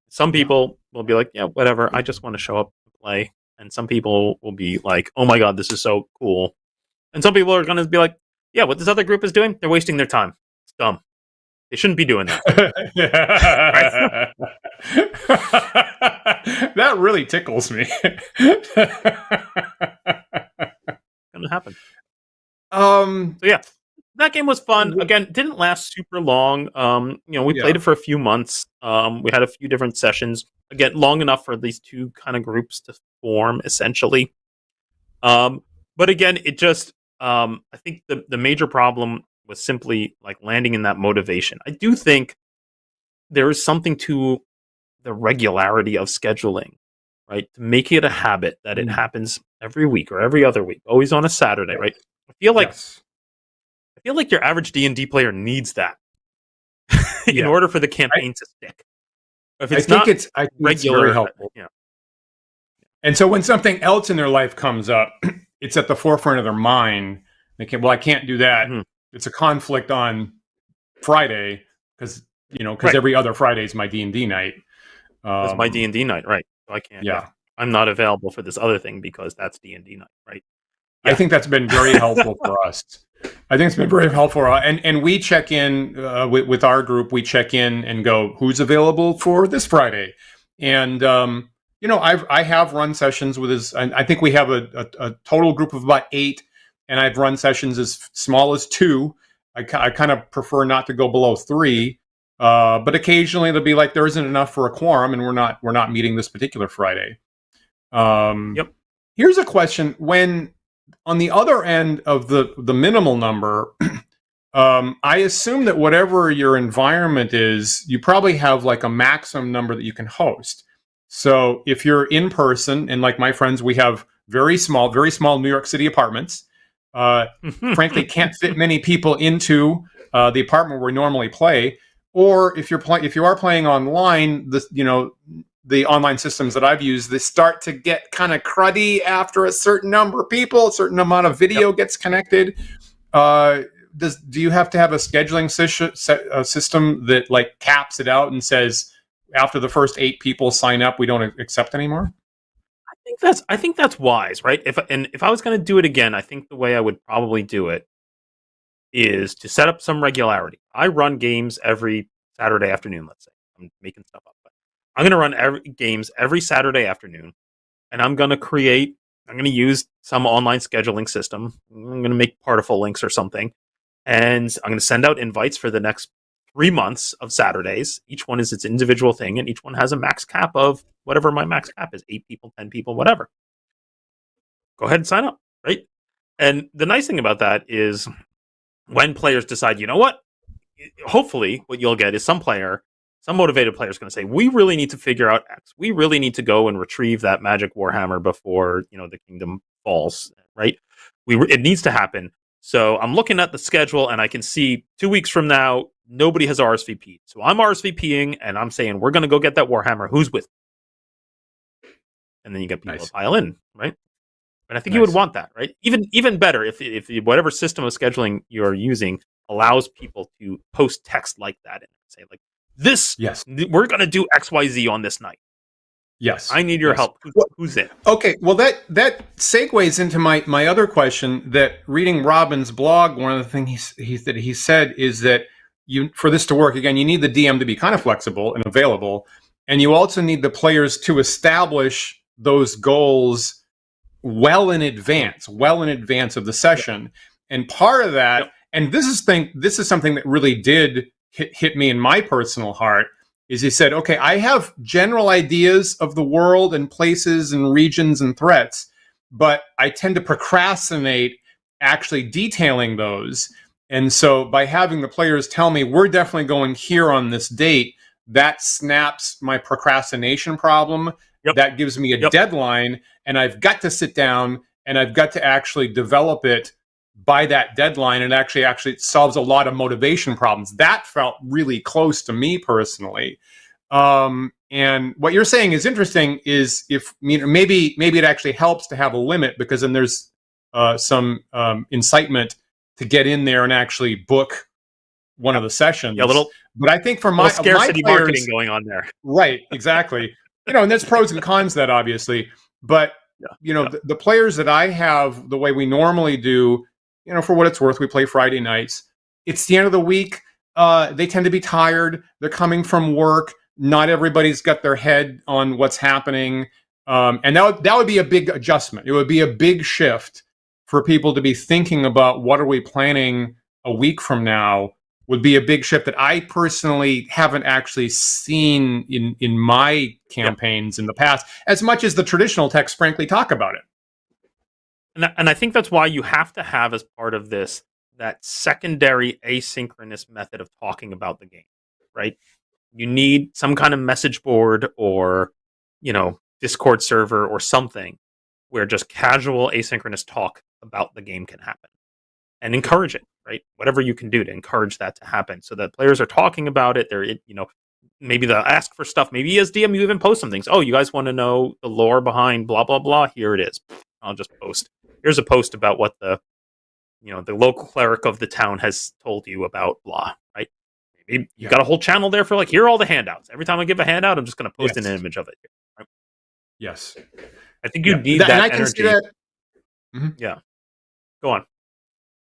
Some Yeah. people will be like, yeah, whatever, I just want to show up and play. And some people will be like, oh my God, this is so cool. And some people are going to be like, yeah, what this other group is doing, they're wasting their time. It's dumb. They shouldn't be doing that. Right? That really tickles me. Gonna happen. um, So yeah, that game was fun. Again, didn't last super long. We played yeah. it for a few months. We had a few different sessions. Again, long enough for these two kind of groups to form, essentially. But again, it just I think the major problem was simply like landing in that motivation. I do think there is something to the regularity of scheduling, right? To make it a habit that it happens every week or every other week, always on a Saturday, right? I feel like Yes. your average D&D player needs that in Yeah. order for the campaign to stick. If I it's think not it's regular, very helpful. yeah, And so when something else in their life comes up, it's at the forefront of their mind. They can, well, I can't do that. mhm, It's a conflict on Friday because right. every other Friday is my D&D night. That's my D&D night, right? So I can't. Yeah, Yeah. I'm not available for this other thing because that's D&D night, right? I Yeah. think that's been very helpful for us. I think it's been very helpful, and we check in with our group. We check in and go, who's available for this Friday, and I have run sessions with I think we have a total group of about 8, and I've run sessions as small as 2. I kind of prefer not to go below 3, but occasionally they'll be like, there isn't enough for a quorum, and we're not meeting this particular Friday. Yep. Here's a question: when on the other end of the minimal number, I assume that whatever your environment is, you probably have like a maximum number that you can host. So if you're in person, and like my friends, we have very small New York City apartments. Frankly, can't fit many people into the apartment where we normally play. Or if you are playing online, the online systems that I've used, they start to get kind of cruddy after a certain number of people, a certain amount of video Yep. gets connected. Do you have to have a scheduling system that like caps it out and says after the first 8 people sign up, we don't accept anymore? I think that's wise, right? If I was going to do it again, I think the way I would probably do it is to set up some regularity. I run games every Saturday afternoon. Let's say I'm making stuff up, but I'm going to run games every Saturday afternoon, and I'm going to use some online scheduling system. I'm going to make Particle links or something, and I'm going to send out invites for the next 3 months of Saturdays. Each one is its individual thing, and each one has a max cap of whatever my max cap is, 8 people, 10 people, whatever. Go ahead and sign up, right? And the nice thing about that is when players decide, you know what, hopefully what you'll get is some motivated player is going to say, we really need to figure out X. We really need to go and retrieve that magic Warhammer before, the kingdom falls, right? It needs to happen. So I'm looking at the schedule and I can see 2 weeks from now, nobody has RSVP'd. So I'm RSVPing and I'm saying, we're going to go get that Warhammer. Who's with me? And then you get people to pile in, right? And I think you would want that, right? Even better if whatever system of scheduling you're using allows people to post text like that and say like, this, Yes. we're going to do XYZ on this night. Yes. I need your help. Who's in? Okay, well that segues into my other question. That reading Robin's blog, one of the things he said is that for this to work again, you need the DM to be kind of flexible and available, and you also need the players to establish those goals well in advance of the session. Yep. And part of that, yep. And this is something that really did hit me in my personal heart, is he said, okay, I have general ideas of the world and places and regions and threats, but I tend to procrastinate actually detailing those. And so by having the players tell me, we're definitely going here on this date, that snaps my procrastination problem. Yep. That gives me a deadline, and I've got to sit down and I've got to actually develop it by that deadline, and actually solves a lot of motivation problems. That felt really close to me personally. And what you're saying is interesting, is maybe it actually helps to have a limit, because then there's some incitement to get in there and actually book one of Yep. the Yeah, a sessions. little But I think for little my scarcity marketing players, going on there. right, exactly. And there's pros and cons to that, obviously. But Yeah. Yeah. the players that I have, the way we normally do, for what it's worth, we play Friday nights. It's the end of the week. They tend to be tired. They're coming from work. Not everybody's got their head on what's happening, and that would be a big adjustment. It would be a big shift for people to be thinking about what are we planning a week from now. Would be a big shift that I personally haven't actually seen in my Yep. campaigns in the past, as much as the traditional texts frankly talk about it. And I think that's why you have to have as part of this that secondary asynchronous method of talking about the game, right? You need some kind of message board or, Discord server or something where just casual asynchronous talk about the game can happen and encourage it, right? Whatever you can do to encourage that to happen so that players are talking about it. Maybe they'll ask for stuff. Maybe as DM, you even post some things. Oh, you guys want to know the lore behind blah, blah, blah? Here it is. I'll just post. Here's a post about what the local cleric of the town has told you about blah, right? Maybe you got a whole channel there for here are all the handouts. Every time I give a handout, I'm just going to post an image of it. Right? Yes. I think you need And that I can see energy. that. Mhm. Yeah. Go on.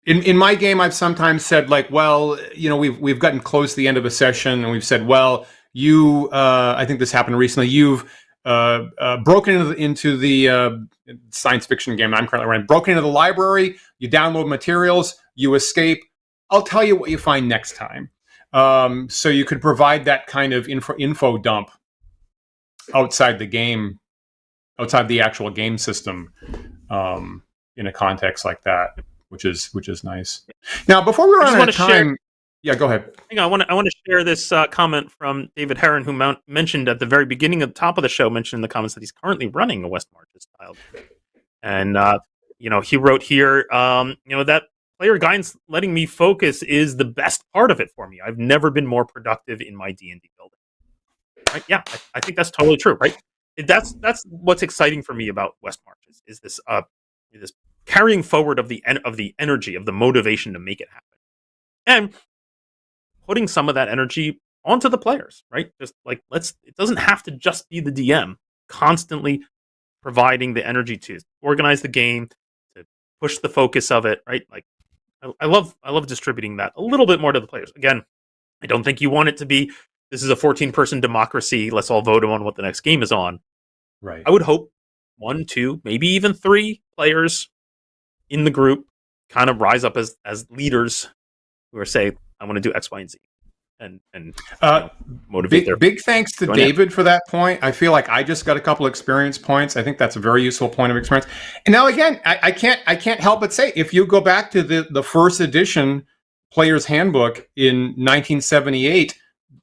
In my game, I've sometimes said well, we've gotten close to the end of a session, and we've said, well, I think this happened recently. You've broken into the science fiction game I'm currently running. Broken into the library. You download materials. You escape. I'll tell you what you find next time. So you could provide that kind of info dump outside the game, outside the actual game system, in a context like that, which is nice. Now, before we run out of time, go ahead. I want to share this comment from David Heron, who mentioned at the very beginning of the top of the show, mentioned in the comments that he's currently running a West Marches style game. And he wrote here, that player guidance letting me focus is the best part of it for me. I've never been more productive in my D&D building. Right? Yeah, I think that's totally true. Right? That's what's exciting for me about West Marches is this carrying forward of the energy, of the motivation to make it happen, and putting some of that energy onto the players. Right? Just it doesn't have to just be the DM constantly providing the energy to organize the game, to push the focus of it. Right? I love distributing that a little bit more to the players. Again, I don't think you want it to be this is a 14-person democracy. Let's all vote on what the next game is on. Right. I would hope 1, 2, maybe even 3 players in the group kind of rise up as leaders who are say, I want to do X, Y, and Z, and motivate their. Big thanks to David for that point. I feel like I just got a couple experience points. I think that's a very useful point of experience. And now again, I can't help but say, if you go back to the first edition Player's Handbook in 1978,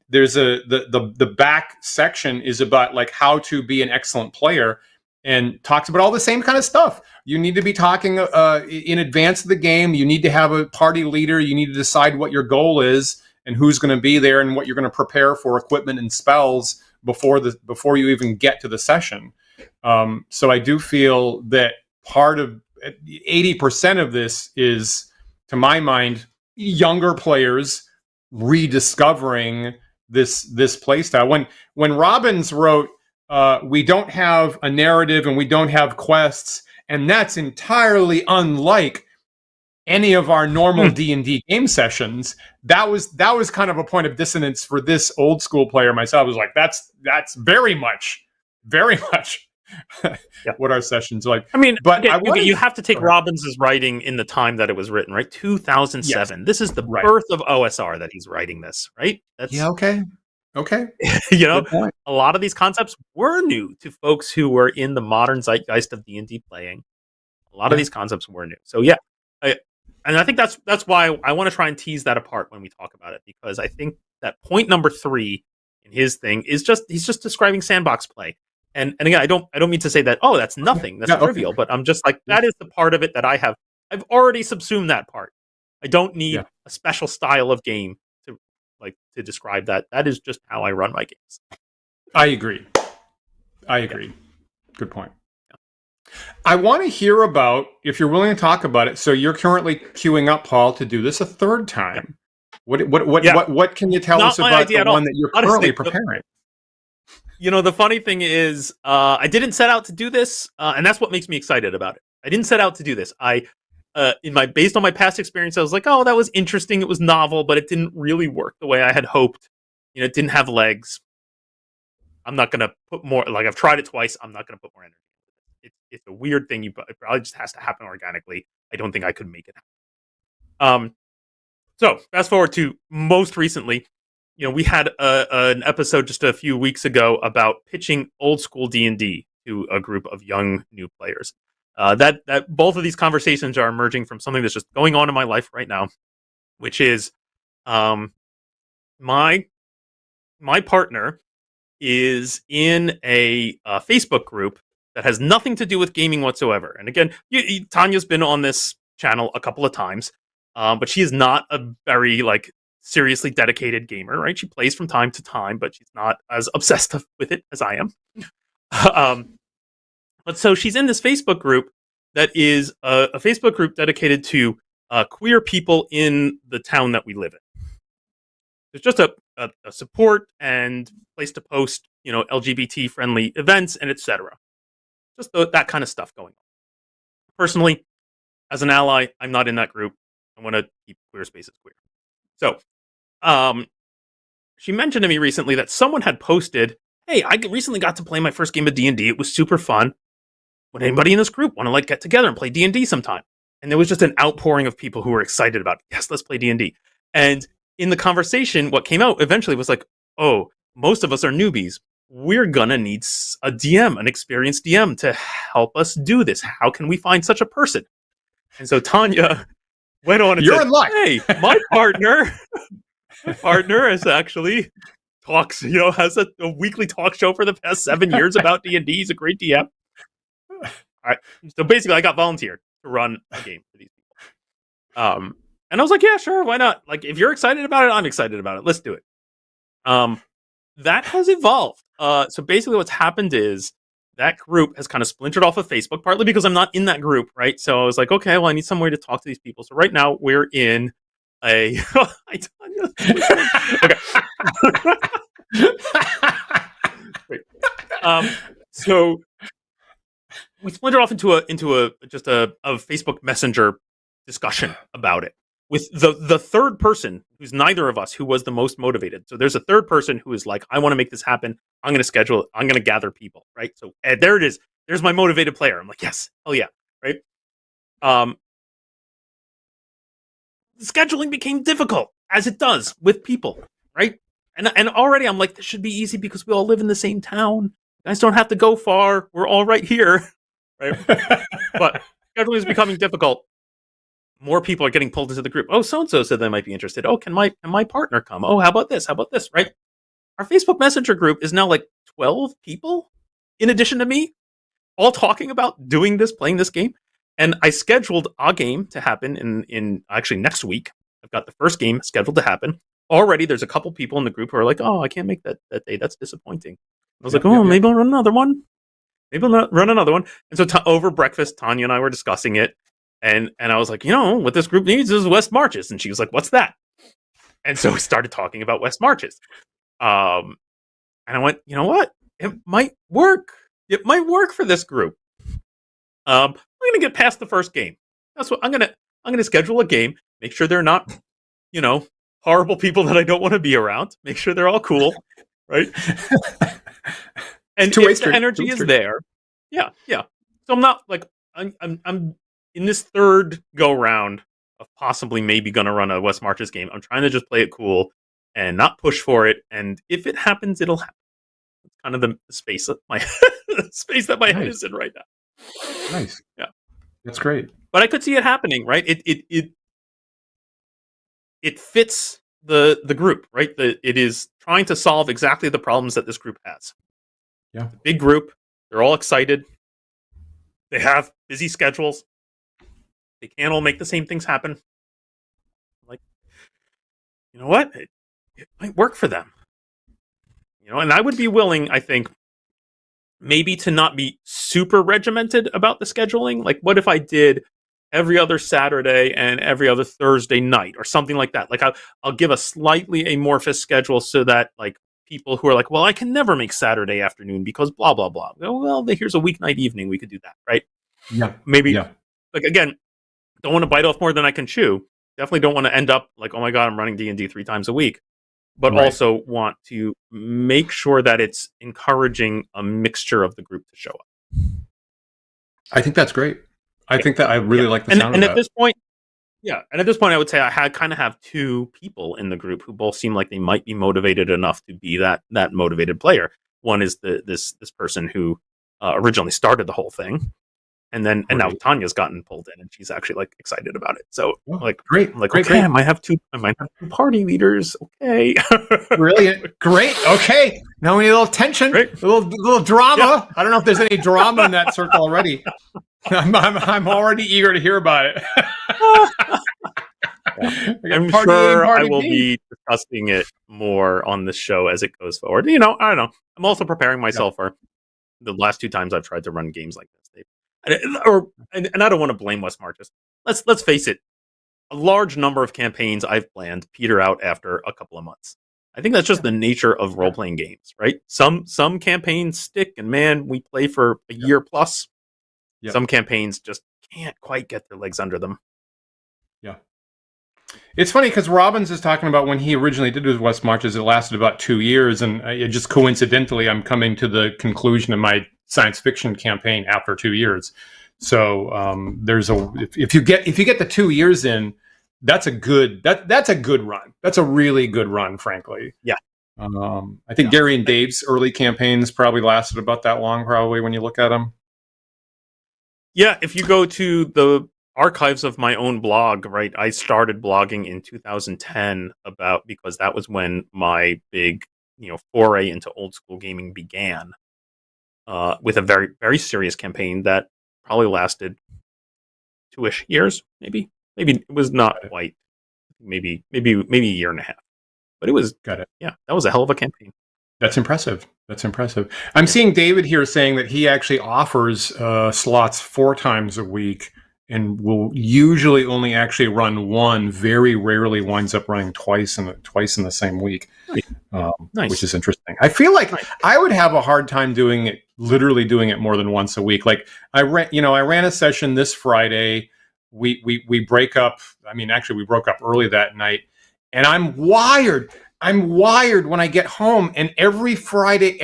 there's the back section is about how to be an excellent player, and talks about all the same kind of stuff. You need to be talking in advance of the game. You need to have a party leader. You need to decide what your goal is and who's going to be there and what you're going to prepare for equipment and spells before you even get to the session. So I do feel that part of 80% of this is, to my mind, younger players rediscovering this play style. When Robbins wrote, we don't have a narrative and we don't have quests, and that's entirely unlike any of our normal D&D game sessions, that was kind of a point of dissonance for this old school player myself. I was like, that's very much what our sessions are like. I mean, but again, you have to take Robbins' writing in the time that it was written, right? 2007. Yes. This is the birth of OSR that he's writing this, right? Okay. A lot of these concepts were new to folks who were in the modern zeitgeist of D&D playing. A lot of these concepts were new. So yeah, and I think that's why I want to try and tease that apart when we talk about it, because I think that point number 3 in his thing is he's just describing sandbox play. And again, I don't mean to say that, oh, that's nothing, that's trivial, but I'm just that is the part of it that I've already subsumed that part. I don't need a special style of game to describe that. That is just how I run my games. I agree. Good point. I want to hear about, if you're willing to talk about it. So you're currently queuing up, Paul, to do this a third Yeah, time. What yeah, what can you tell not us my about idea the at one all. that you're currently Honestly, preparing? the funny thing is, I didn't set out to do this, and that's what makes me excited about it. I didn't set out to do this. Based on my past experience, I was like, oh, that was interesting. It was novel, but it didn't really work the way I had hoped. It didn't have legs. I'm not gonna put more. Like I've tried it twice. I'm not gonna put more energy. It's a weird thing. It probably just has to happen organically. I don't think I could make it happen. So fast forward to most recently, we had an episode just a few weeks ago about pitching old school D&D to a group of young new players. That both of these conversations are emerging from something that's just going on in my life right now, which is um, my my partner is in a Facebook group that has nothing to do with gaming whatsoever. And again, Tanya's been on this channel a couple of times, but she is not a very seriously dedicated gamer, right? She plays from time to time, but she's not as obsessed with it as I am. um, but so she's in this Facebook group that is a Facebook group dedicated to queer people in the town that we live in. There's just a support and place to post, LGBT friendly events and etc. Just that kind of stuff going on. Personally, as an ally, I'm not in that group. I want to keep queer spaces queer. So, um, she mentioned to me recently that someone had posted, "Hey, I recently got to play my first game of D&D. It was super fun. Would anybody in this group want to get together and play D&D sometime?" And there was just an outpouring of people who were excited about, "Yes, let's play D&D." And in the conversation, what came out eventually was like, "Oh, most of us are newbies. We're gonna need a DM, an experienced DM, to help us do this. How can we find such a person?" And so Tanya went on and You're said, in luck. "Hey, my partner is actually talks, has a weekly talk show for the past 7 years about D&D. He's a great DM." Right. So basically, I got volunteered to run a game for these people. And I was like, yeah, sure, why not? Like, if you're excited about it, I'm excited about it. Let's do it. Um, that has evolved. So basically, what's happened is that group has kind of splintered off of Facebook, partly because I'm not in that group, right? So I was like, okay, well, I need somewhere to talk to these people. So right now, we're in a. Okay. Wait. So we splintered off into a just a Facebook Messenger discussion about it with the third person who's neither of us who was the most motivated. So there's a third person who is like, I want to make this happen. I'm going to schedule it. I'm going to gather people. Right. So there it is. There's my motivated player. I'm like, yes, hell yeah. Right. Um, Scheduling became difficult as it does with people. Right. And already I'm like, this should be easy because we all live in the same town. You guys don't have to go far. We're all right here. Right. But scheduling is becoming difficult. More people are getting pulled into the group. Oh, so and so said they might be interested. Oh, can my partner come? Oh, how about this? How about this? Right? Our Facebook Messenger group is now like 12 people in addition to me, all talking about doing this, playing this game. And I scheduled a game to happen in actually next week. I've got the first game scheduled to happen. Already there's a couple people in the group who are like, "Oh, I can't make that day. That's disappointing." I was like, Yep, "Oh, yep, yep. maybe I'll run another one. Maybe I'll run another one." And so over breakfast, Tanya and I were discussing it. And I was like, what this group needs is West Marches. And she was like, "What's that?" And so we started talking about West Marches. Um, and I went, you know what? It might work. It might work for this group. I'm gonna get past the first game. That's what I'm gonna schedule a game, make sure they're not, you know, horrible people that I don't want to be around. Make sure they're all cool, right? And Two-way if the street. energy Two-way is street. there, yeah, yeah. So I'm not like I'm in this third go round of possibly maybe gonna run a West Marches game. I'm trying to just play it cool and not push for it. And if it happens, it'll happen. It's kind of the space of my space that my head Nice. is in right now. Nice. Yeah, That's great. but I could see it happening. Right? It fits the group. Right? It is trying to solve exactly the problems that this group has. Yeah. It's a big group. They're all excited. They have busy schedules. They can't all make the same things happen. Like, you know what? It might work for them. And I would be willing, I think, maybe to not be super regimented about the scheduling. Like, what if I did every other Saturday and every other Thursday night or something like that? Like, I'll give a slightly amorphous schedule so that, like, people who are like, well, I can never make Saturday afternoon because blah, blah, blah. Well, here's a weeknight evening. We could do that, right? Yeah. Maybe, Yeah. like, again, don't want to bite off more than I can chew. Definitely don't want to end up like, oh my God, I'm running D&D 3 times a week. But Right. also want to make sure that it's encouraging a mixture of the group to show up. I think that's great. I Yeah. think that I really Yeah. like the And sound of and at that. this point, yeah, and at this point, I would say I had kind of have two people in the group who both seem like they might be motivated enough to be that motivated player. One is this person who originally started the whole thing, and now Great. Tanya's gotten pulled in, and she's actually like excited about it. So Oh, like great. I'm like, Great. okay, Great. I might have two party leaders. Okay, Brilliant. Great. Okay. Now we need a little tension, great. little Yeah. drama. I don't know if there's any drama in that circle already. I'm already eager to hear about it. Yeah. We got I'm party A and sure I party will B. be discussing it more on the show as it goes forward. You know, I don't know. I'm also preparing Yeah. myself for the last 2 times I've tried to run games like this. And I don't want to blame West Marches. Let's face it. A large number of campaigns I've planned peter out after a couple of months. I think that's just the nature of role playing games, right? Some campaigns stick, and man, we play for a Yeah. year plus. Yeah. Some campaigns just can't quite get their legs under them. Yeah. It's funny because Robbins is talking about when he originally did his West Marches, it lasted about 2 years. And it just coincidentally, I'm coming to the conclusion of my science fiction campaign after 2 years. So there's if you get the 2 years in, that's a good run. That's a really good run, frankly. Yeah. I think Yeah. Gary and Dave's early campaigns probably lasted about that long, probably when you look at them. Yeah, if you go to the archives of my own blog, right, I started blogging in 2010 because that was when my big, foray into old school gaming began. With a very, very serious campaign that probably lasted 2-ish years, maybe. Maybe it was not Got it. quite. Maybe a year and a half. But it was, Got it. yeah, that was a hell of a campaign. That's impressive. That's impressive. I'm seeing David here saying that he actually offers slots 4 times a week and will usually only actually run one. Very rarely winds up running twice in the same week, Nice. which is interesting. I feel like Nice. I would have a hard time doing it more than once a week. Like I ran a session this Friday. We break up. I mean, actually, we broke up early that night, and I'm wired. I'm wired when I get home, and every Friday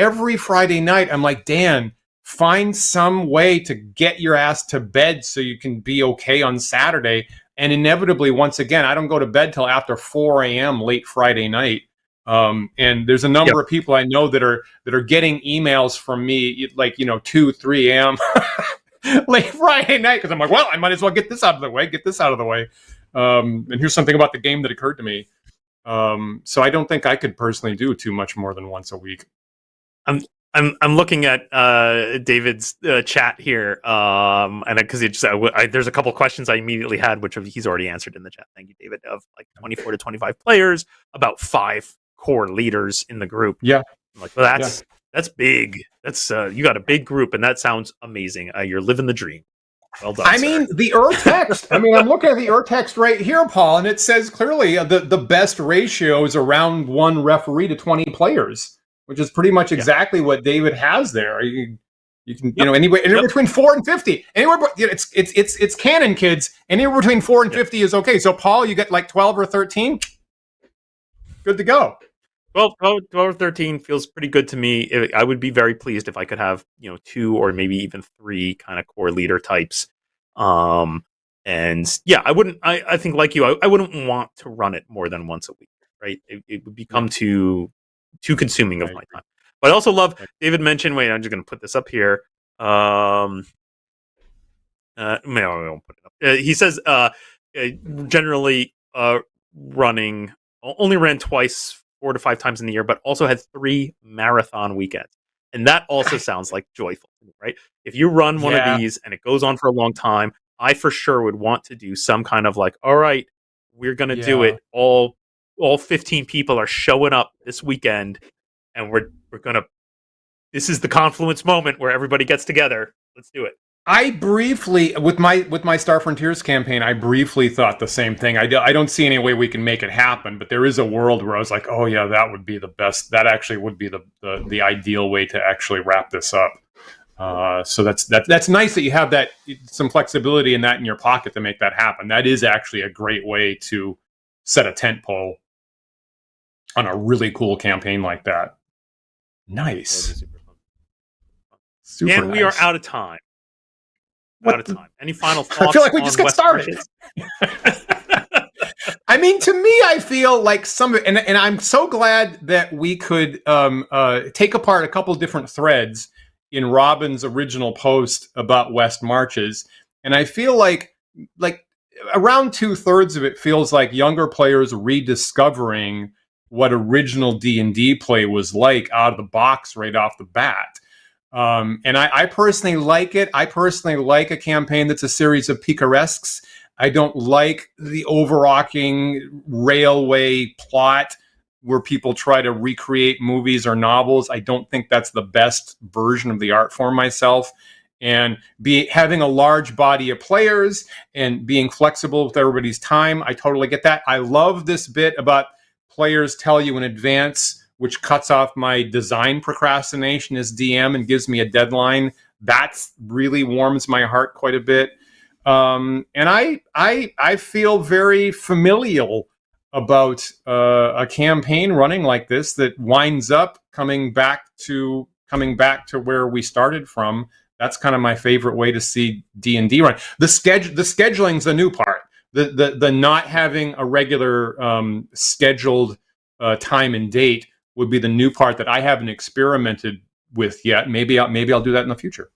night, I'm like, Dan, find some way to get your ass to bed so you can be okay on Saturday. And inevitably, once again, I don't go to bed till after 4 a.m. late Friday night. And there's a number of people I know that are getting emails from me, like 2, 3 a.m. late Friday night, because I'm like, well, I might as well get this out of the way. And here's something about the game that occurred to me. So I don't think I could personally do too much more than once a week. I'm looking at David's chat here, and because there's a couple questions I immediately had, which he's already answered in the chat. Thank you, David. Of like 24 to 25 players, about 5 core leaders in the group. Yeah, I'm like, well, that's big. That's you got a big group, and that sounds amazing. You're living the dream. Well done. I sir. mean, the text. I'm looking at the text right here, Paul, and it says clearly the best ratio is around 1 referee to 20 players, which is pretty much exactly what David has there. You can anywhere between 4 and 50. Anywhere, it's canon, kids. Anywhere between 4 and 50 is okay. So, Paul, you get like 12 or 13. Good to go. 12 or 13 feels pretty good to me. I would be very pleased if I could have 2 or maybe even 3 kind of core leader types. And yeah, I wouldn't. I think like you, I wouldn't want to run it more than once a week. Right? It would become too consuming of my time. But I also love David mentioned. Wait, I'm just going to put this up here. No, I won't put it up. He says generally running only ran twice, 4 to 5 times in the year, but also had 3 marathon weekends. And that also sounds like joyful, right? If you run one of these and it goes on for a long time, I for sure would want to do some kind of like, all right, we're going to do it. All 15 people are showing up this weekend, and we're going to this is the confluence moment where everybody gets together. Let's do it. I briefly, with my Star Frontiers campaign, I briefly thought the same thing. I don't see any way we can make it happen, but there is a world where I was like, oh yeah, that would be the best. That actually would be the ideal way to actually wrap this up. So that's nice that you have that some flexibility in that in your pocket to make that happen. That is actually a great way to set a tent pole on a really cool campaign like that. Nice. Super fun. Super and we are nice. out of time. Out of time. Any final thoughts? I feel like we just got started. I mean, to me, I feel like and I'm so glad that we could take apart a couple different threads in Robin's original post about West Marches, and I feel like around 2/3 of it feels like younger players rediscovering what original D&D play was like out of the box right off the bat. And I personally like it. I personally like a campaign that's a series of picaresques. I don't like the overarching railway plot where people try to recreate movies or novels. I don't think that's the best version of the art form myself. And having a large body of players and being flexible with everybody's time, I totally get that. I love this bit about players tell you in advance, which cuts off my design procrastination as DM and gives me a deadline. That really warms my heart quite a bit. And I feel very familial about a campaign running like this that winds up coming back to where we started from. That's kind of my favorite way to see D&D run. The scheduling's the new part. The not having a regular scheduled time and date would be the new part that I haven't experimented with yet. Maybe I'll do that in the future.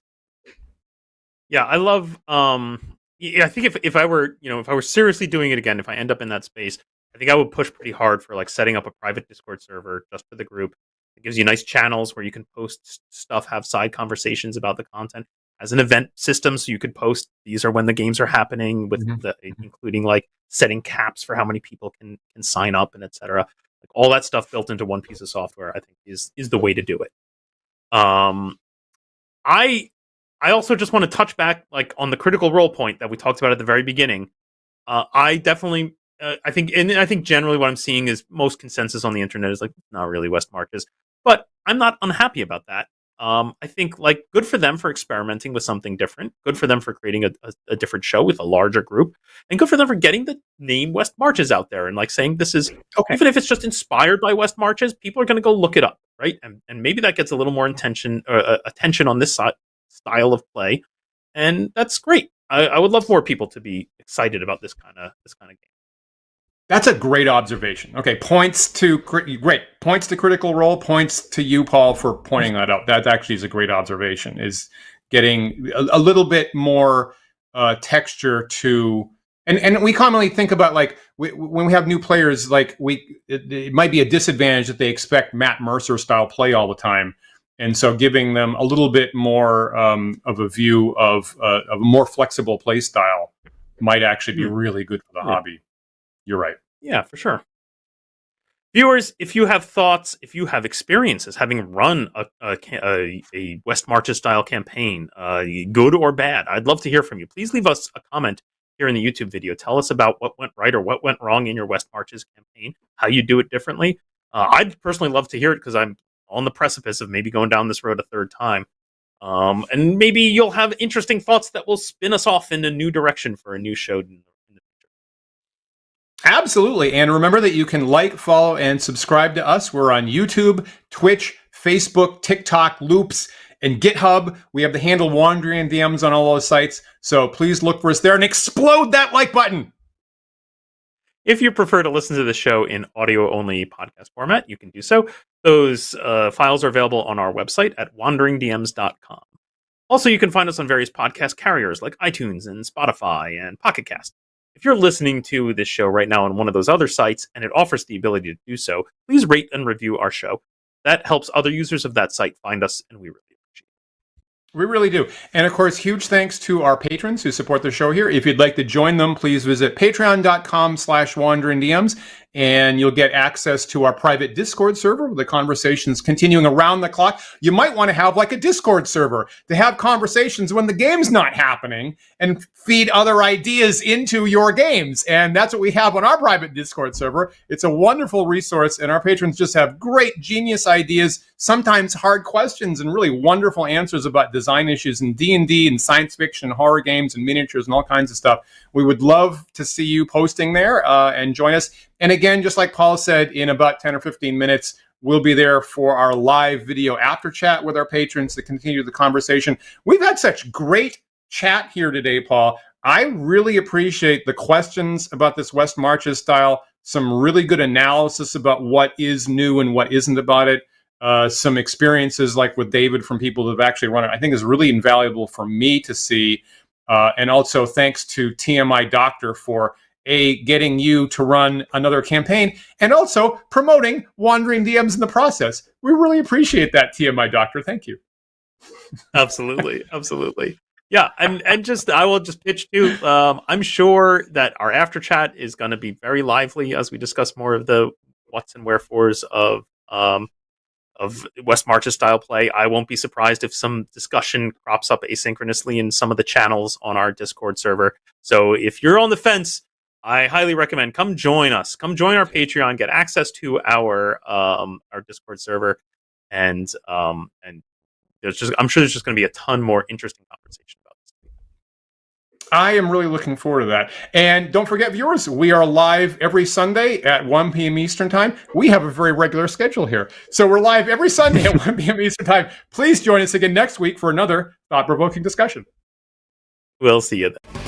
Yeah, I love. I think if I were seriously doing it again, if I end up in that space, I think I would push pretty hard for like setting up a private Discord server just for the group. It gives you nice channels where you can post stuff, have side conversations about the content. As an event system, so you could post these are when the games are happening, with including like setting caps for how many people can sign up and etc. Like all that stuff built into one piece of software, I think is the way to do it. I also just want to touch back like on the Critical Role point that we talked about at the very beginning. I definitely, I think generally what I'm seeing is most consensus on the internet is like not really West Marches, but I'm not unhappy about that. I think like good for them for experimenting with something different. Good for them for creating a different show with a larger group, and good for them for getting the name West Marches out there and like saying this is okay. Even if it's just inspired by West Marches, people are going to go look it up, right? And maybe that gets a little more attention on this style of play, and that's great. I would love more people to be excited about this kind of game. That's a great observation. Okay, points to Critical Role, points to you, Paul, for pointing that out. That actually is a great observation. Is getting a little bit more texture to, and we commonly think about like when we have new players, like it might be a disadvantage that they expect Matt Mercer style play all the time, and so giving them a little bit more of a view of a more flexible play style might actually be really good for the hobby. You're right. Yeah, for sure. Viewers, if you have thoughts, if you have experiences having run a West Marches style campaign, good or bad, I'd love to hear from you. Please leave us a comment here in the YouTube video. Tell us about what went right or what went wrong in your West Marches campaign, how you do it differently. I'd personally love to hear it because I'm on the precipice of maybe going down this road a third time. And maybe you'll have interesting thoughts that will spin us off in a new direction for a new show in the future. Absolutely. And remember that you can like, follow, and subscribe to us. We're on YouTube, Twitch, Facebook, TikTok, Loops, and GitHub. We have the handle Wandering DMs on all those sites. So please look for us there and explode that like button. If you prefer to listen to the show in audio-only podcast format, you can do so. Those files are available on our website at wanderingdms.com. Also, you can find us on various podcast carriers like iTunes and Spotify and Pocket Cast. If you're listening to this show right now on one of those other sites and it offers the ability to do so, please rate and review our show. That helps other users of that site find us, and we really appreciate it. We really do. And of course, huge thanks to our patrons who support the show here. If you'd like to join them, please visit patreon.com/wanderingdms. and you'll get access to our private Discord server with the conversations continuing around the clock. You might want to have like a Discord server to have conversations when the game's not happening and feed other ideas into your games. And that's what we have on our private Discord server. It's a wonderful resource, and our patrons just have great genius ideas, sometimes hard questions, and really wonderful answers about design issues in D&D and science fiction, horror games, and miniatures and all kinds of stuff. We would love to see you posting there and join us. And again, just like Paul said, in about 10 or 15 minutes, we'll be there for our live video after chat with our patrons to continue the conversation. We've had such great chat here today, Paul. I really appreciate the questions about this West Marches style, some really good analysis about what is new and what isn't about it. Some experiences like with David from people who have actually run it, I think is really invaluable for me to see. And also thanks to TMI Doctor for getting you to run another campaign and also promoting Wandering DMs in the process. We really appreciate that, TMI Doctor. Thank you. Absolutely. Absolutely. Yeah. And just, I will just pitch too. I'm sure that our after chat is going to be very lively as we discuss more of the what's and wherefores of West Marches style play. I won't be surprised if some discussion crops up asynchronously in some of the channels on our Discord server. So if you're on the fence, I highly recommend come join us. Come join our Patreon, get access to our Discord server, and there's just, I'm sure there's just going to be a ton more interesting conversation about this. I am really looking forward to that. And don't forget, viewers, we are live every Sunday at 1 p.m. Eastern Time. We have a very regular schedule here. So we're live every Sunday at 1 p.m. Eastern Time. Please join us again next week for another thought-provoking discussion. We'll see you then.